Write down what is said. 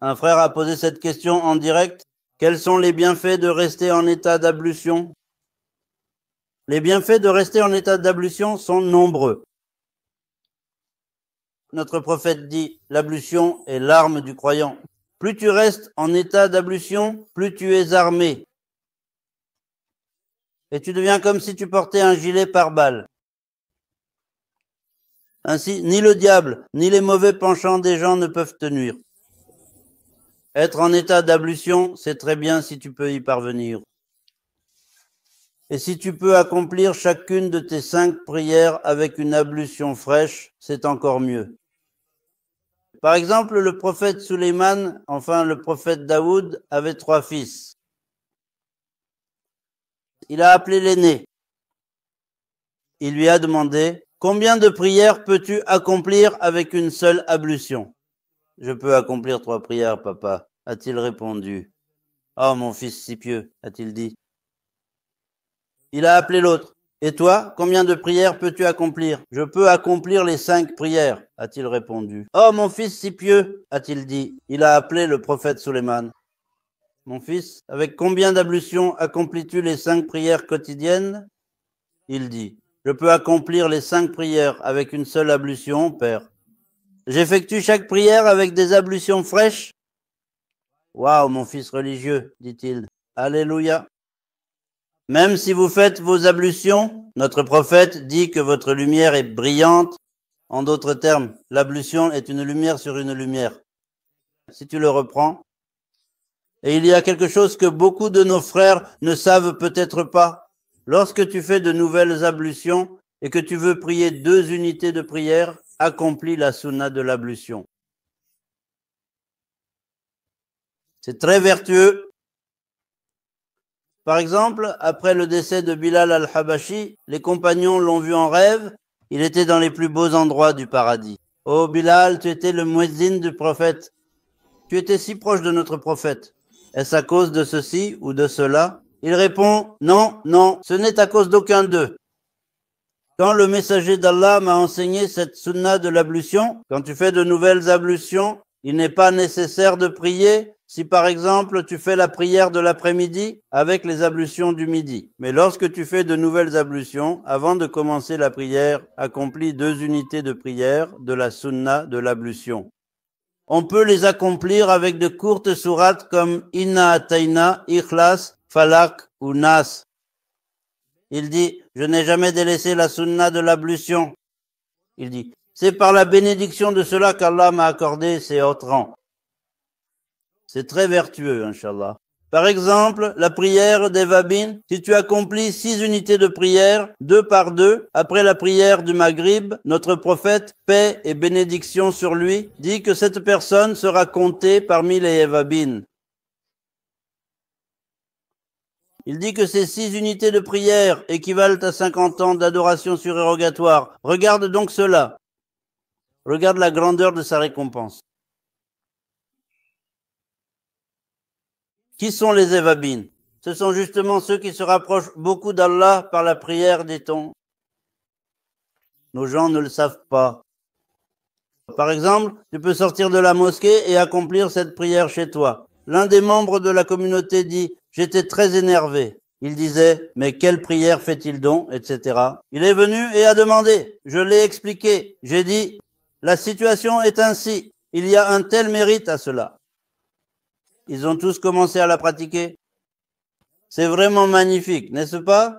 Un frère a posé cette question en direct. Quels sont les bienfaits de rester en état d'ablution? Les bienfaits de rester en état d'ablution sont nombreux. Notre prophète dit, l'ablution est l'arme du croyant. Plus tu restes en état d'ablution, plus tu es armé. Et tu deviens comme si tu portais un gilet pare-balles. Ainsi, ni le diable, ni les mauvais penchants des gens ne peuvent te nuire. Être en état d'ablution, c'est très bien si tu peux y parvenir. Et si tu peux accomplir chacune de tes 5 prières avec une ablution fraîche, c'est encore mieux. Par exemple, le prophète Suleiman, enfin le prophète Daoud, avait 3 fils. Il a appelé l'aîné. Il lui a demandé, combien de prières peux-tu accomplir avec une seule ablution? Je peux accomplir 3 prières, papa, a-t-il répondu. Oh, mon fils si pieux, a-t-il dit. Il a appelé l'autre. Et toi, combien de prières peux-tu accomplir? Je peux accomplir les 5 prières, a-t-il répondu. Oh, mon fils si pieux, a-t-il dit. Il a appelé le prophète Suleiman. Mon fils, avec combien d'ablutions accomplis-tu les 5 prières quotidiennes? Il dit, je peux accomplir les 5 prières avec une seule ablution, père. J'effectue chaque prière avec des ablutions fraîches? Waouh, mon fils religieux, dit-il. Alléluia. Même si vous faites vos ablutions, notre prophète dit que votre lumière est brillante. En d'autres termes, l'ablution est une lumière sur une lumière. Si tu le reprends, et il y a quelque chose que beaucoup de nos frères ne savent peut-être pas. Lorsque tu fais de nouvelles ablutions et que tu veux prier 2 unités de prière, accomplis la sunna de l'ablution. C'est très vertueux. Par exemple, après le décès de Bilal al-Habashi, les compagnons l'ont vu en rêve. Il était dans les plus beaux endroits du paradis. Oh Bilal, tu étais le muezzin du prophète. Tu étais si proche de notre prophète. Est-ce à cause de ceci ou de cela? Il répond, non, non, ce n'est à cause d'aucun d'eux. Quand le messager d'Allah m'a enseigné cette sunna de l'ablution, quand tu fais de nouvelles ablutions, il n'est pas nécessaire de prier si par exemple tu fais la prière de l'après-midi avec les ablutions du midi. Mais lorsque tu fais de nouvelles ablutions, avant de commencer la prière, accomplis 2 unités de prière de la sunna de l'ablution. On peut les accomplir avec de courtes sourates comme Inna Atayna, Ikhlas, Falak ou Nas. Il dit, je n'ai jamais délaissé la sunna de l'ablution. Il dit, c'est par la bénédiction de cela qu'Allah m'a accordé ces hautes rangs. C'est très vertueux, Inch'Allah. Par exemple, la prière d'Evabin, si tu accomplis 6 unités de prière, 2 par 2, après la prière du Maghrib, notre prophète, paix et bénédiction sur lui, dit que cette personne sera comptée parmi les Evabin. Il dit que ces 6 unités de prière équivalent à 50 ans d'adoration surérogatoire. Regarde donc cela. Regarde la grandeur de sa récompense. Qui sont les Evabin? Ce sont justement ceux qui se rapprochent beaucoup d'Allah par la prière, dit-on. Nos gens ne le savent pas. Par exemple, tu peux sortir de la mosquée et accomplir cette prière chez toi. L'un des membres de la communauté dit, j'étais très énervé. Il disait, mais quelle prière fait-il donc, etc. Il est venu et a demandé. Je l'ai expliqué. J'ai dit, la situation est ainsi. Il y a un tel mérite à cela. Ils ont tous commencé à la pratiquer. C'est vraiment magnifique, n'est-ce pas?